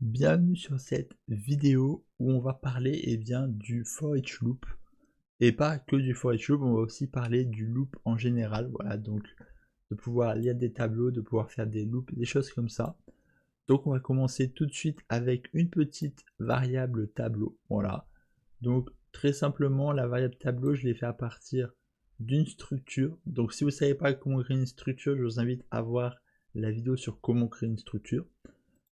Bienvenue sur cette vidéo où on va parler du for each loop et pas que du for each loop, on va aussi parler du loop en général, voilà, donc de pouvoir lire des tableaux, de pouvoir faire des loops, des choses comme ça. Donc on va commencer tout de suite avec une petite variable tableau, voilà. Donc très simplement la variable tableau je l'ai fait à partir d'une structure. Donc si vous ne savez pas comment créer une structure, je vous invite à voir la vidéo sur comment créer une structure.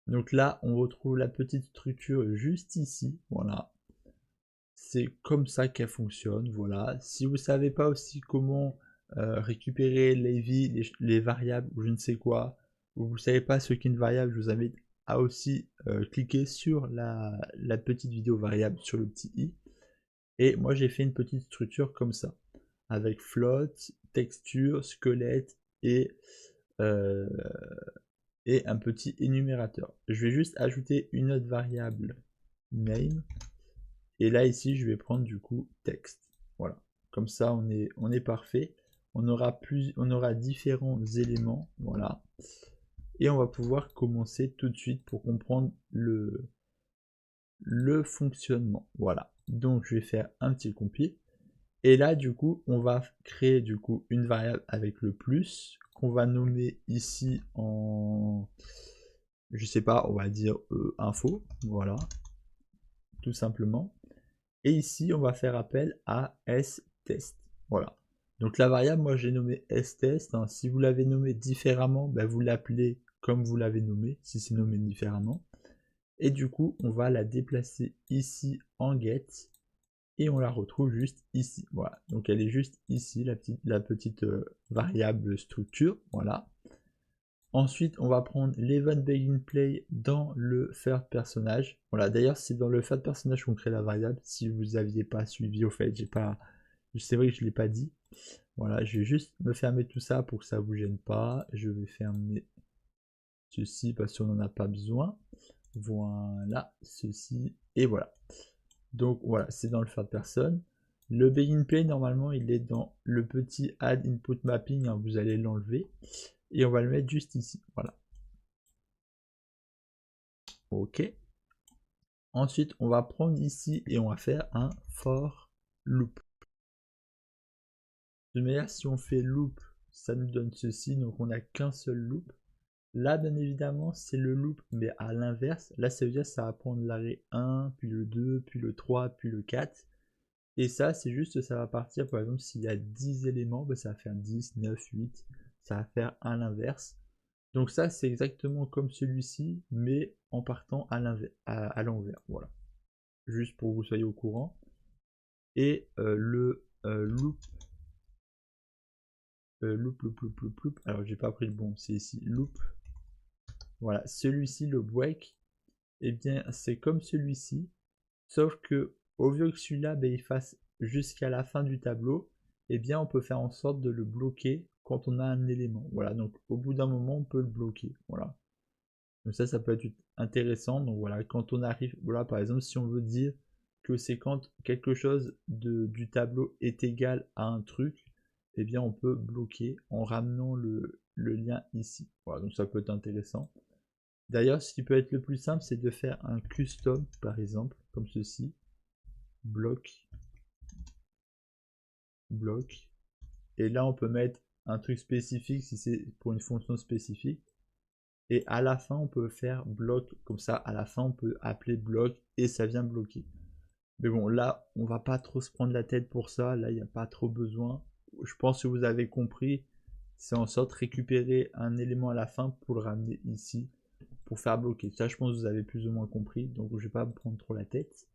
Donc là, on retrouve la petite structure juste ici, voilà. C'est comme ça qu'elle fonctionne, voilà. Si vous ne savez pas aussi comment récupérer les vies, les variables ou je ne sais quoi, ou vous ne savez pas ce qu'est une variable, je vous invite à aussi cliquer sur la petite vidéo variable sur le petit i. Et moi, j'ai fait une petite structure comme ça, avec float, texture, squelette euh, et un petit énumérateur. Je vais juste ajouter une autre variable name et là ici je vais prendre du coup texte. Voilà, comme ça on est parfait. On aura différents éléments, voilà, et on va pouvoir commencer tout de suite pour comprendre le fonctionnement. Voilà, donc je vais faire un petit compile. Et là, du coup, on va créer du coup une variable avec le plus qu'on va nommer ici en, je sais pas, on va dire info, voilà, tout simplement. Et ici, on va faire appel à stest, voilà. Donc la variable, moi j'ai nommé stest. Hein. Si vous l'avez nommé différemment, ben, vous l'appelez comme vous l'avez nommé, si c'est nommé différemment. Et du coup, on va la déplacer ici en get et on la retrouve juste ici. Voilà, donc elle est juste ici, la petite variable structure. Voilà. Ensuite, on va prendre l'event begin play dans le third personnage. Voilà, d'ailleurs, c'est dans le third personnage qu'on crée la variable. Si vous n'aviez pas suivi, au fait, c'est vrai que je ne l'ai pas dit. Voilà, je vais juste me fermer tout ça pour que ça ne vous gêne pas. Je vais fermer ceci parce qu'on n'en a pas besoin. Voilà, ceci, et voilà. Donc voilà, c'est dans le third person. Le begin play, normalement, il est dans le petit add input mapping, hein, vous allez l'enlever. Et on va le mettre juste ici, voilà. Ok. Ensuite, on va prendre ici et on va faire un for loop. De manière, si on fait loop, ça nous donne ceci, donc on n'a qu'un seul loop. Là, bien évidemment, c'est le loop, mais à l'inverse. Là, ça veut dire que ça va prendre l'arrêt 1, puis le 2, puis le 3, puis le 4. Et ça, c'est juste, ça va partir, par exemple, s'il y a 10 éléments, ben, ça va faire 10, 9, 8. Ça va faire à l'inverse. Donc ça, c'est exactement comme celui-ci, mais en partant à l'envers. Voilà. Juste pour que vous soyez au courant. Et le loop, alors j'ai pas pris le bon, c'est ici, loop. Voilà, celui-ci, le break, et bien c'est comme celui-ci, sauf que au lieu que celui-là ben, il fasse jusqu'à la fin du tableau, et bien on peut faire en sorte de le bloquer quand on a un élément. Voilà, donc au bout d'un moment on peut le bloquer. Voilà. Donc ça peut être intéressant. Donc voilà, quand on arrive, voilà, par exemple, si on veut dire que c'est quand quelque chose du tableau est égal à un truc, eh bien on peut bloquer en ramenant le lien ici. Voilà, donc ça peut être intéressant. D'ailleurs, ce qui peut être le plus simple, c'est de faire un custom, par exemple, comme ceci, bloc, bloc. Et là, on peut mettre un truc spécifique si c'est pour une fonction spécifique. Et à la fin, on peut faire bloc, comme ça, à la fin, on peut appeler bloc et ça vient bloquer. Mais bon, là, on va pas trop se prendre la tête pour ça, là, il n'y a pas trop besoin. Je pense que vous avez compris, c'est en sorte récupérer un élément à la fin pour le ramener ici, pour faire bloquer. Ça, je pense que vous avez plus ou moins compris, donc je vais pas me prendre trop la tête.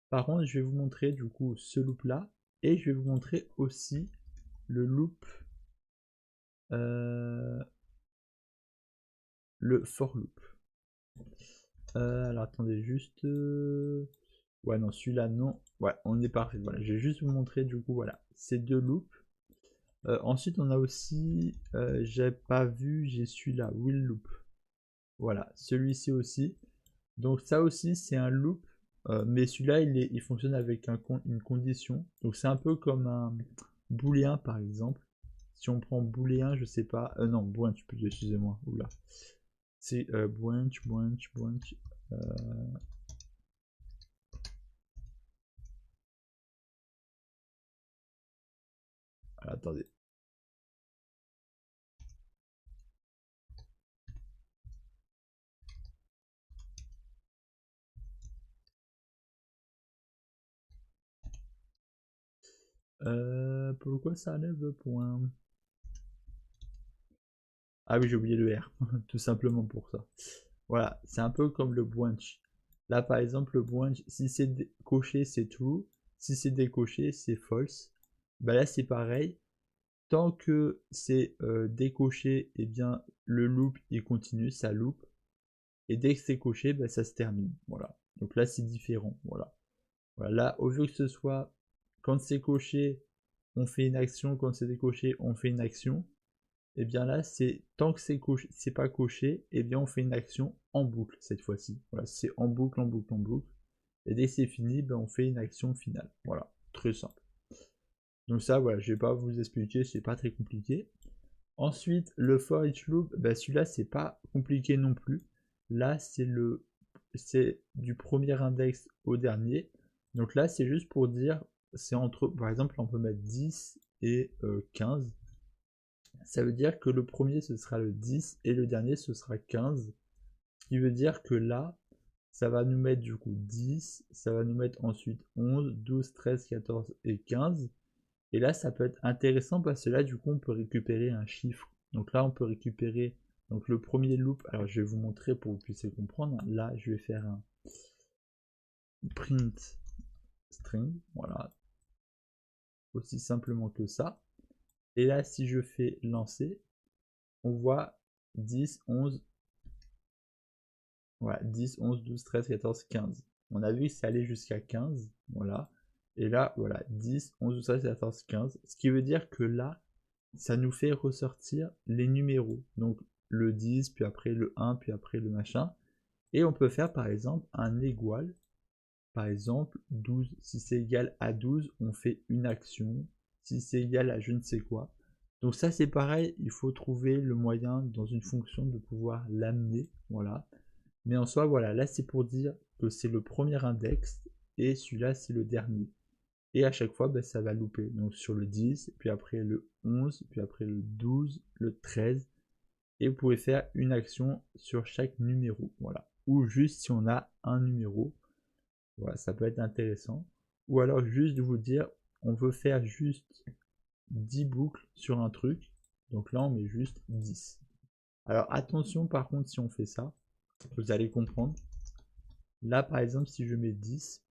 Par contre, je vais vous montrer du coup ce loop-là, et je vais vous montrer aussi le loop, le for loop. Alors attendez juste. Ouais, non, celui-là, non. Ouais, on est parfait. Voilà, je vais juste vous montrer du coup, voilà, ces deux loops. Ensuite, on a aussi, j'ai pas vu, j'ai celui-là, will loop. Voilà, celui-ci aussi. Donc ça aussi, c'est un loop, mais celui-là, il fonctionne avec une condition. Donc c'est un peu comme un booléen, par exemple. Si on prend booléen, je sais pas, non, booléen, excusez-moi, oula. c'est branch. Attendez. Pourquoi ça enlève point? Ah oui, j'ai oublié le R, tout simplement pour ça. Voilà, c'est un peu comme le branch. Là, par exemple, le branch, si c'est coché, c'est true. Si c'est décoché, c'est false. Bah là, c'est pareil. Tant que c'est décoché, eh bien, le loop, il continue, ça loop. Et dès que c'est coché, bah, ça se termine. Voilà. Donc là, c'est différent. Voilà. Voilà. Là, au lieu que ce soit, quand c'est coché, on fait une action. Quand c'est décoché, on fait une action. Et bien là, c'est tant que c'est coché, c'est pas coché, et bien on fait une action en boucle cette fois-ci. Voilà, c'est en boucle, en boucle, en boucle. Et dès que c'est fini, ben on fait une action finale. Voilà, très simple. Donc ça, voilà, je vais pas vous expliquer, c'est pas très compliqué. Ensuite, le for each loop, ben celui-là, c'est pas compliqué non plus. Là, c'est du premier index au dernier. Donc là, c'est juste pour dire, c'est entre, par exemple, on peut mettre 10 et 15. Ça veut dire que le premier ce sera le 10 et le dernier ce sera 15. Ce qui veut dire que là, ça va nous mettre du coup 10, ça va nous mettre ensuite 11, 12, 13, 14 et 15. Et là, ça peut être intéressant parce que là, du coup, on peut récupérer un chiffre. Donc là, on peut récupérer donc le premier loop. Alors, je vais vous montrer pour que vous puissiez comprendre. Là, je vais faire un print string. Voilà. Aussi simplement que ça. Et là, si je fais lancer, on voit 10, 11, voilà, 10, 11, 12, 13, 14, 15. On a vu que ça allait jusqu'à 15. Voilà. Et là, voilà, 10, 11, 12, 13, 14, 15. Ce qui veut dire que là, ça nous fait ressortir les numéros. Donc le 10, puis après le 1, puis après le machin. Et on peut faire par exemple un égal. Par exemple, 12. Si c'est égal à 12, on fait une action. Si c'est égal à je ne sais quoi. Donc ça c'est pareil, il faut trouver le moyen dans une fonction de pouvoir l'amener. Voilà. Mais en soi, voilà, là c'est pour dire que c'est le premier index et celui-là c'est le dernier. Et à chaque fois, ben, ça va louper. Donc sur le 10, puis après le 11, puis après le 12, le 13. Et vous pouvez faire une action sur chaque numéro. Voilà. Ou juste si on a un numéro. Voilà, ça peut être intéressant. Ou alors juste de vous dire, on veut faire juste 10 boucles sur un truc. Donc là, on met juste 10. Alors attention par contre si on fait ça, vous allez comprendre. Là par exemple si je mets 10,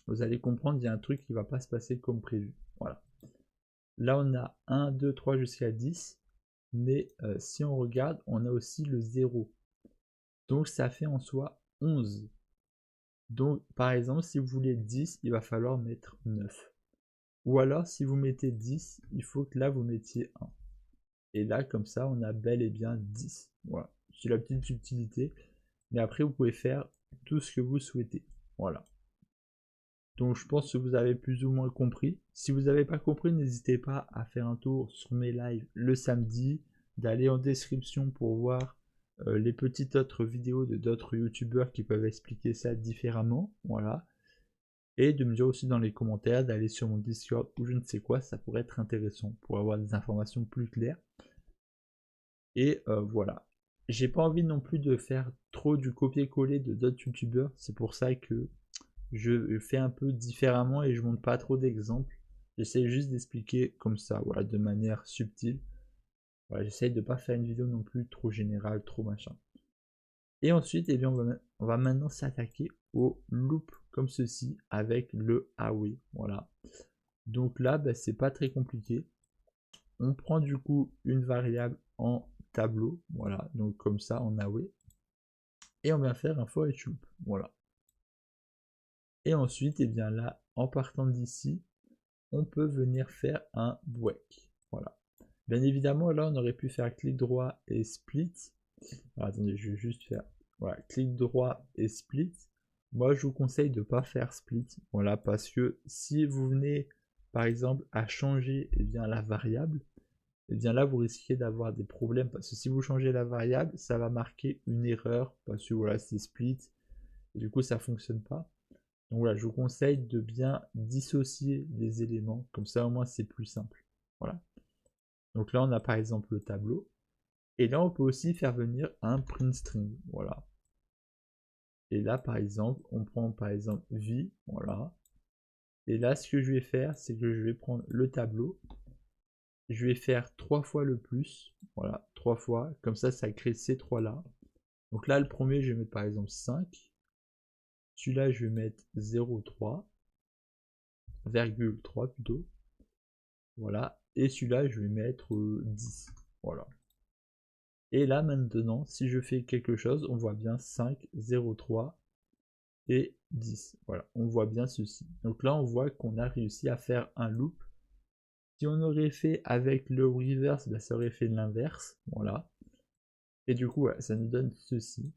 vous allez comprendre il y a un truc qui va pas se passer comme prévu. Voilà. Là on a 1, 2, 3 jusqu'à 10, mais si on regarde on a aussi le 0. Donc ça fait en soi 11. Donc par exemple si vous voulez 10, il va falloir mettre 9. Ou alors si vous mettez 10, il faut que là vous mettiez 1. Et là comme ça on a bel et bien 10. Voilà. C'est la petite subtilité. Mais après vous pouvez faire tout ce que vous souhaitez. Voilà. Donc je pense que vous avez plus ou moins compris. Si vous n'avez pas compris, n'hésitez pas à faire un tour sur mes lives le samedi, d'aller en description pour voir les petites autres vidéos de d'autres youtubeurs qui peuvent expliquer ça différemment. Voilà. Et de me dire aussi dans les commentaires d'aller sur mon Discord ou je ne sais quoi, ça pourrait être intéressant pour avoir des informations plus claires. Et voilà. J'ai pas envie non plus de faire trop du copier-coller de d'autres youtubeurs, c'est pour ça que je fais un peu différemment et je montre pas trop d'exemples. J'essaie juste d'expliquer comme ça, voilà, de manière subtile. Voilà, j'essaie de pas faire une vidéo non plus trop générale, trop machin. Et ensuite, eh bien, on va maintenant s'attaquer au loop comme ceci avec le away. Voilà. Donc là, bah, c'est pas très compliqué. On prend du coup une variable en tableau, voilà, donc comme ça en away, et on vient faire un for each loop, voilà. Et ensuite, et bien là, en partant d'ici, on peut venir faire un break, voilà. Bien évidemment, là, on aurait pu faire clic droit et split. Alors, attendez, je vais juste faire, voilà, clic droit et split. Moi, je vous conseille de ne pas faire split, voilà, parce que si vous venez, par exemple, à changer, et bien la variable, et bien là vous risquez d'avoir des problèmes parce que si vous changez la variable, ça va marquer une erreur parce que voilà, c'est split et du coup ça fonctionne pas. Donc voilà, je vous conseille de bien dissocier les éléments, comme ça au moins c'est plus simple. Voilà. Donc là on a par exemple le tableau, et là on peut aussi faire venir un print string. Voilà. Et là par exemple, on prend par exemple vie, voilà. Et là ce que je vais faire, c'est que je vais prendre le tableau, je vais faire 3 fois le plus, voilà, 3 fois, comme ça crée ces 3 là. Donc là le premier je vais mettre par exemple 5, celui-là je vais mettre 0,3, virgule 3 plutôt, voilà, et celui-là je vais mettre 10, voilà. Et là maintenant, si je fais quelque chose, on voit bien 5, 0, 3 et 10. Voilà, on voit bien ceci. Donc là, on voit qu'on a réussi à faire un loop. Si on aurait fait avec le reverse, ben, ça aurait fait l'inverse. Voilà. Et du coup, ouais, ça nous donne ceci.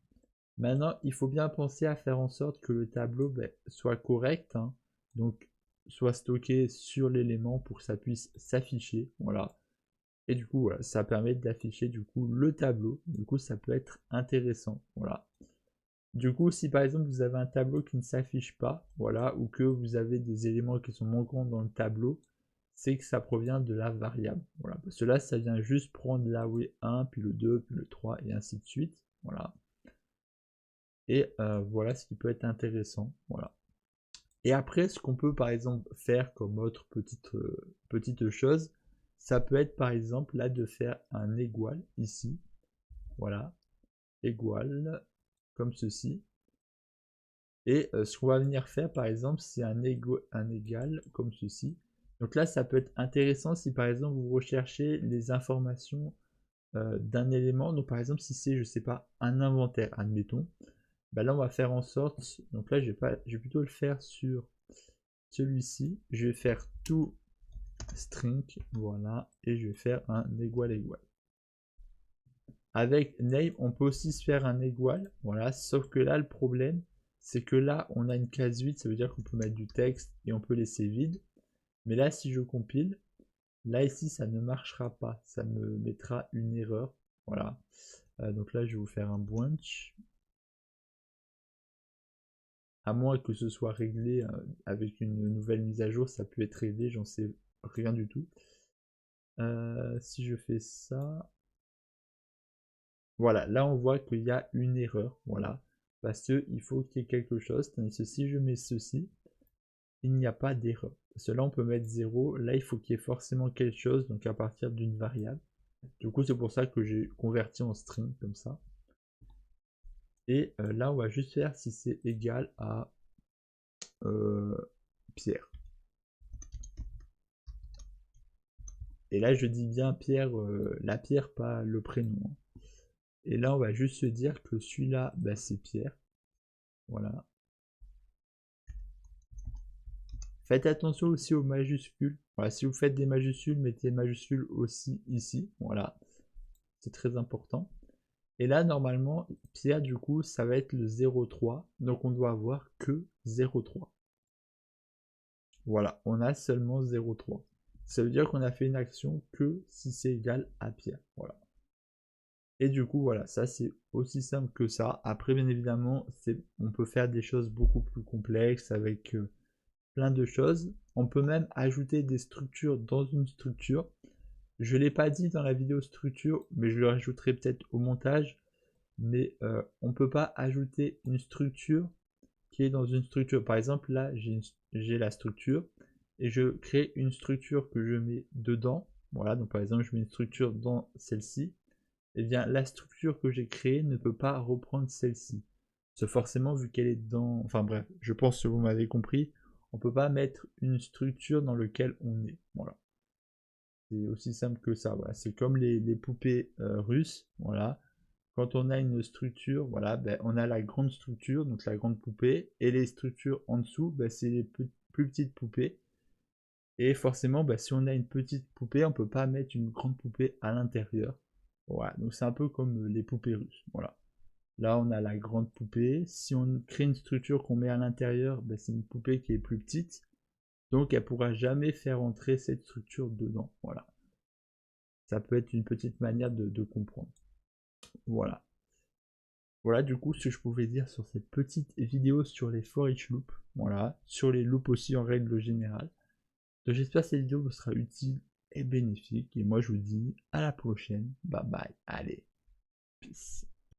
Maintenant, il faut bien penser à faire en sorte que le tableau ben, soit correct. Hein. Donc, soit stocké sur l'élément pour que ça puisse s'afficher. Voilà. Et du coup, voilà, ça permet d'afficher du coup le tableau. Du coup, ça peut être intéressant. Voilà. Du coup, si par exemple vous avez un tableau qui ne s'affiche pas, voilà, ou que vous avez des éléments qui sont manquants dans le tableau, c'est que ça provient de la variable. Voilà. Parce que là, ça vient juste prendre l'array 1, puis le 2, puis le 3, et ainsi de suite. Voilà. Et voilà ce qui peut être intéressant. Voilà. Et après, ce qu'on peut par exemple faire comme autre petite chose, ça peut être par exemple là de faire un égal ici. Voilà. Égal comme ceci. Et ce qu'on va venir faire par exemple, c'est un égal comme ceci. Donc là, ça peut être intéressant si par exemple vous recherchez les informations d'un élément. Donc par exemple, si c'est, je sais pas, un inventaire, admettons, bah là on va faire en sorte, donc là je vais plutôt le faire sur celui-ci. Je vais faire to string, voilà, et je vais faire un égal. Avec name, on peut aussi se faire un égal, voilà, sauf que là, le problème, c'est que là, on a une case vide, ça veut dire qu'on peut mettre du texte et on peut laisser vide. Mais là, si je compile, là, ici, ça ne marchera pas, ça me mettra une erreur, voilà. Donc là, je vais vous faire un bunch. À moins que ce soit réglé avec une nouvelle mise à jour, ça peut être réglé, j'en sais rien du tout. Si je fais ça, voilà, là on voit qu'il y a une erreur, voilà, parce qu'il faut qu'il y ait quelque chose, tandis que si je mets ceci, il n'y a pas d'erreur. Parce que là on peut mettre 0, là il faut qu'il y ait forcément quelque chose, donc à partir d'une variable. Du coup c'est pour ça que j'ai converti en string comme ça. Et là on va juste faire si c'est égal à Pierre. Et là je dis bien Pierre, la pierre, pas le prénom. Hein. Et là on va juste se dire que celui-là, bah, c'est Pierre. Voilà. Faites attention aussi aux majuscules. Voilà, si vous faites des majuscules, mettez majuscules aussi ici. Voilà, c'est très important. Et là, normalement, Pierre, du coup, ça va être le 0,3. Donc, on doit avoir que 0,3. Voilà, on a seulement 0,3. Ça veut dire qu'on a fait une action que si c'est égal à Pierre. Voilà. Et du coup, voilà, ça c'est aussi simple que ça. Après, bien évidemment, on peut faire des choses beaucoup plus complexes avec plein de choses. On peut même ajouter des structures dans une structure. Je ne l'ai pas dit dans la vidéo structure, mais je le rajouterai peut-être au montage. Mais on ne peut pas ajouter une structure qui est dans une structure. Par exemple, là, j'ai la structure et je crée une structure que je mets dedans. Voilà, donc par exemple, je mets une structure dans celle-ci. Et bien, la structure que j'ai créée ne peut pas reprendre celle-ci. C'est forcément, vu qu'elle est dans... Enfin bref, je pense que vous m'avez compris. On ne peut pas mettre une structure dans laquelle on est. Voilà. C'est aussi simple que ça. Voilà. C'est comme les poupées russes. Voilà. Quand on a une structure, voilà, ben, on a la grande structure, donc la grande poupée, et les structures en dessous, ben, c'est les plus petites poupées. Et forcément, ben, si on a une petite poupée, on ne peut pas mettre une grande poupée à l'intérieur. Voilà, donc c'est un peu comme les poupées russes. Voilà. Là, on a la grande poupée. Si on crée une structure qu'on met à l'intérieur, ben, c'est une poupée qui est plus petite. Donc, elle ne pourra jamais faire entrer cette structure dedans. Voilà. ça peut être une petite manière de comprendre. Voilà. Voilà du coup ce que je pouvais dire sur cette petite vidéo sur les for each loop. Voilà, sur les loops aussi en règle générale. Donc j'espère que cette vidéo vous sera utile et bénéfique. Et moi je vous dis à la prochaine. Bye bye. Allez, peace.